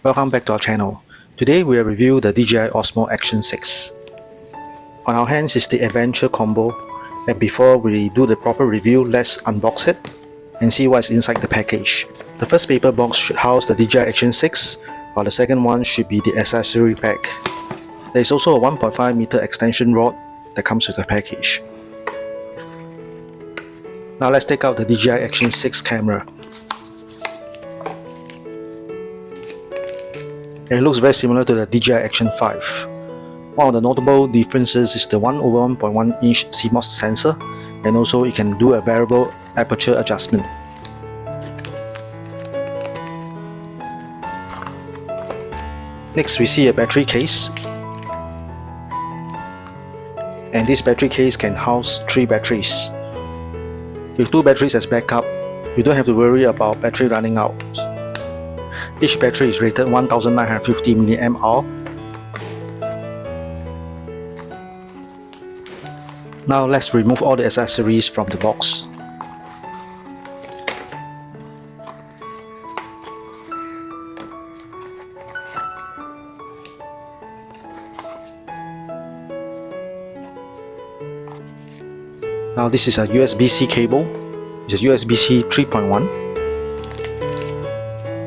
Welcome back to our channel. Today we will review the DJI Osmo Action 6. On our hands is the Adventure combo, and before we do the proper review, let's unbox it and see what's inside the package. The first paper box should house the DJI Action 6, while the second one should be the accessory pack. There is also a 1.5 meter extension rod that comes with the package. Now let's take out the DJI Action 6 camera. It looks very similar to the DJI Action 5. One of the notable differences is the 1/1.1 inch CMOS sensor, and also it can do a variable aperture adjustment. Next we see a battery case, and this battery case can house 3 batteries. With 2 batteries as backup, you don't have to worry about battery running out. Each battery is rated 1950 mAh. Now let's remove all the accessories from the box. Now this is a USB-C cable. It's a USB-C 3.1.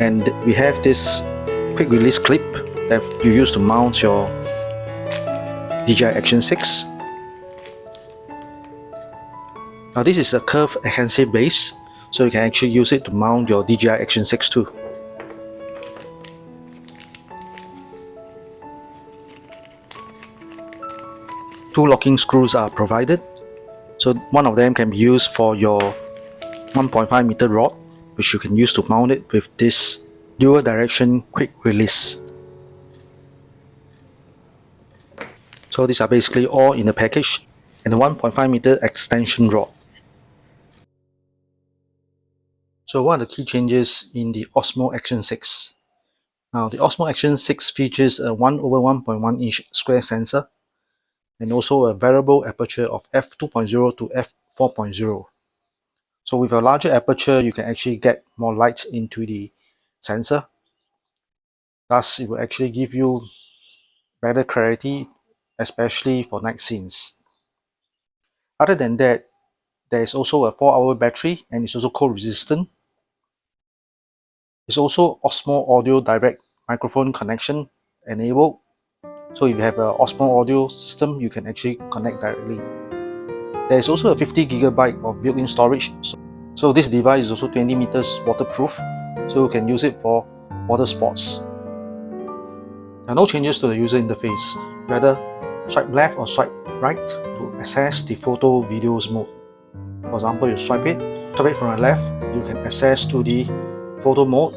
And we have this quick release clip that you use to mount your DJI Action 6. Now this is a curved adhesive base, so you can actually use it to mount your DJI Action 6 too. Two locking screws are provided, so one of them can be used for your 1.5 meter rod, which you can use to mount it with this dual direction quick release. So these are basically all in the package, and the 1.5 meter extension rod. So what are the key changes in the Osmo Action 6? Now the Osmo Action 6 features a 1/1.1 inch square sensor and also a variable aperture of f2.0 to f4.0. So with a larger aperture, you can actually get more light into the sensor. Thus, it will actually give you better clarity, especially for night scenes. Other than that, there is also a 4-hour battery, and it's also cold resistant. It's also Osmo Audio direct microphone connection enabled. So if you have an Osmo Audio system, you can actually connect directly. There is also a 50 GB of built-in storage. So this device is also 20 meters waterproof, so you can use it for water sports. There are no changes to the user interface. Rather, swipe left or swipe right to access the photo videos mode. For example, you swipe it from the left, you can access to the photo mode,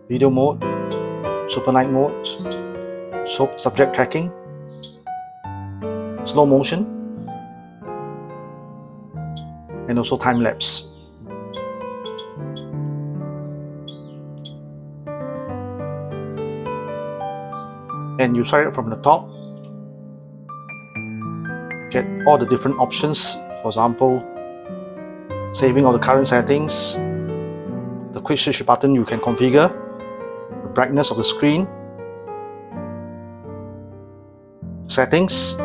video mode, SuperNight mode, subject tracking, slow motion, and also time lapse. And you swipe it from the top, get all the different options. For example, saving all the current settings, the quick switch button you can configure, the brightness of the screen, settings,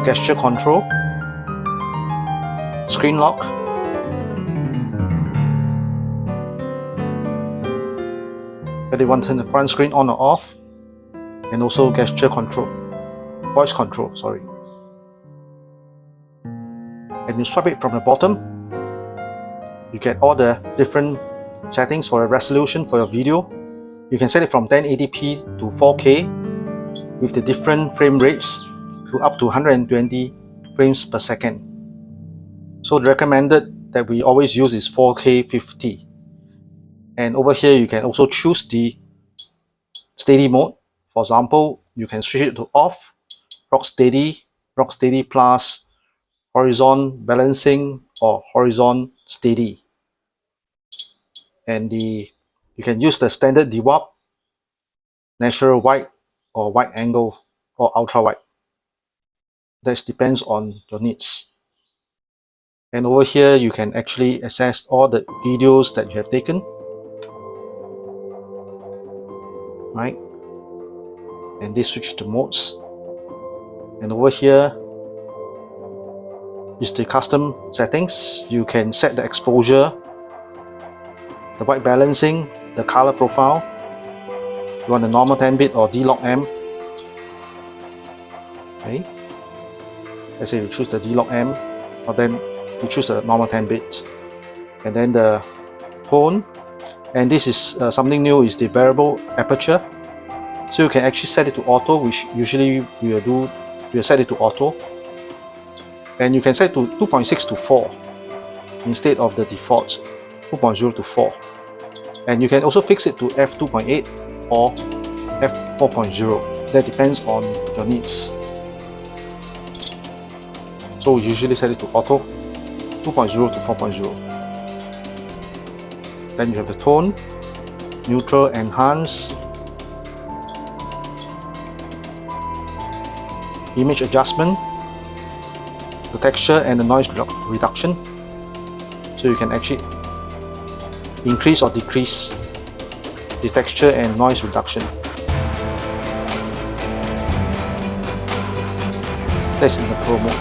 gesture control, screen lock, whether you want to turn the front screen on or off, and also gesture control, voice control, sorry. And you swipe it from the bottom, you get all the different settings for the resolution for your video. You can set it from 1080p to 4K with the different frame rates to up to 120 frames per second. So the recommended that we always use is 4K 50. And over here you can also choose the steady mode. For example, you can switch it to off, rock steady plus, horizon balancing, or horizon steady. And you can use the standard DWAP, natural wide, or wide angle, or ultra wide. That depends on your needs. And over here you can actually access all the videos that you have taken. right? And this switch to modes. And over here is the custom settings. You can set the exposure, the white balancing, the color profile. You want a normal 10-bit or D-Log M. Okay. Let's say we choose the D-Log M, or then we choose a normal 10-bit. And then the tone, and this is something new, is the variable aperture. So you can actually set it to auto, which usually we will set it to auto. And you can set to 2.6 to 4 instead of the default 2.0 to 4. And you can also fix it to f2.8 or f4.0. That depends on your needs. So we usually set it to auto 2.0 to 4.0. Then you have the tone, neutral, enhance, image adjustment, the texture and the noise reduction. So you can actually increase or decrease the texture and noise reduction. That's in the Pro mode.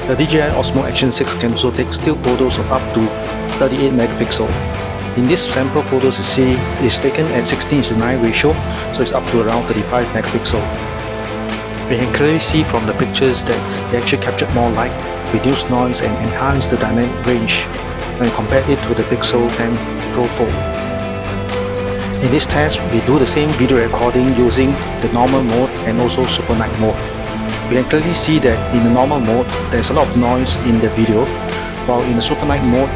The DJI Osmo Action 6 can also take still photos of up to 38 megapixel. In this sample photos you see is taken at 16:9 ratio, so it's up to around 35 megapixel. We can clearly see from the pictures that they actually captured more light, reduced noise and enhanced the dynamic range when compared it to the Pixel 10 Pro Fold. In this test, we do the same video recording using the normal mode and also SuperNight mode. We can clearly see that in the normal mode, there's a lot of noise in the video, while in the SuperNight mode,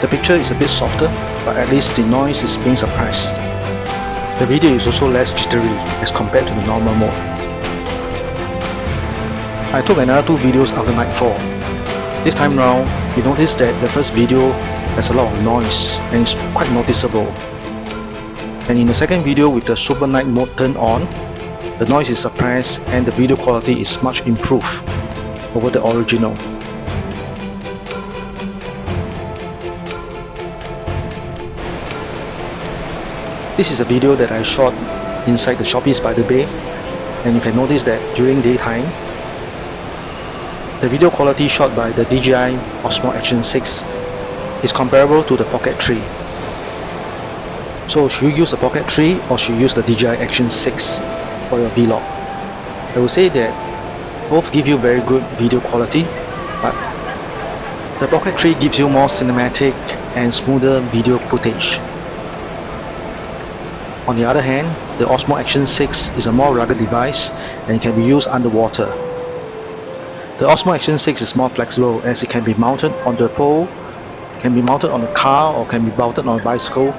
the picture is a bit softer, but at least the noise is being suppressed. The video is also less jittery as compared to the normal mode. I took another 2 videos after nightfall. This time round, you notice that the first video has a lot of noise and it's quite noticeable. And in the second video with the SuperNight mode turned on, the noise is suppressed and the video quality is much improved over the original. This is a video that I shot inside the Shopee Spider Bay, and you can notice that during daytime, the video quality shot by the DJI Osmo Action 6 is comparable to the Pocket 3. So should you use the Pocket 3 or should you use the DJI Action 6 for your vlog? I would say that both give you very good video quality, but the Pocket 3 gives you more cinematic and smoother video footage. On the other hand, the Osmo Action 6 is a more rugged device and can be used underwater. The Osmo Action 6 is more flexible as it can be mounted on the pole, can be mounted on a car or can be mounted on a bicycle,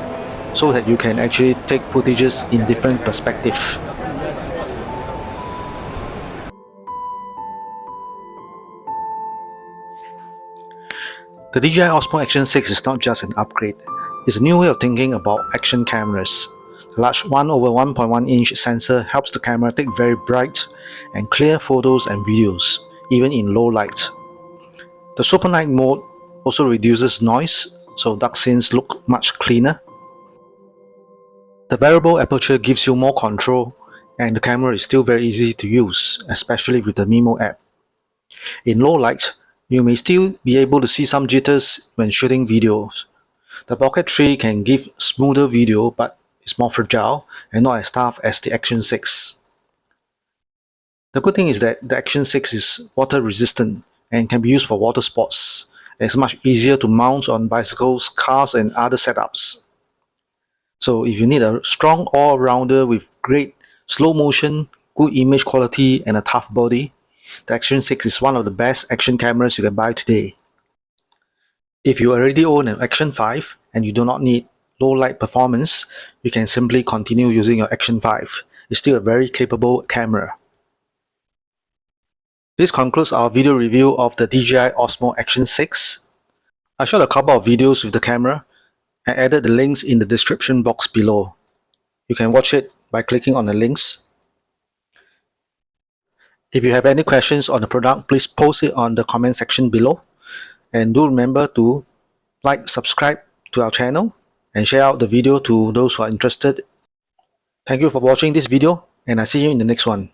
so that you can actually take footages in different perspectives. The DJI Osmo Action 6 is not just an upgrade, it's a new way of thinking about action cameras. The large 1/1.1 inch sensor helps the camera take very bright and clear photos and videos, even in low light. The SuperNight mode also reduces noise, so dark scenes look much cleaner. The variable aperture gives you more control, and the camera is still very easy to use, especially with the Mimo app. In low light, you may still be able to see some jitters when shooting videos. The Pocket 3 can give smoother video, but it's more fragile and not as tough as the Action 6. The good thing is that the Action 6 is water resistant and can be used for water sports. It's much easier to mount on bicycles, cars and other setups. So if you need a strong all-rounder with great slow motion, good image quality and a tough body, the Action 6 is one of the best action cameras you can buy today. If you already own an Action 5 and you do not need low light performance, you can simply continue using your Action 5. It's still a very capable camera. This concludes our video review of the DJI Osmo Action 6. I shot a couple of videos with the camera and added the links in the description box below. You can watch it by clicking on the links. If you have any questions on the product, please post it on the comment section below. And do remember to like, subscribe to our channel and share out the video to those who are interested. Thank you for watching this video, and I'll see you in the next one.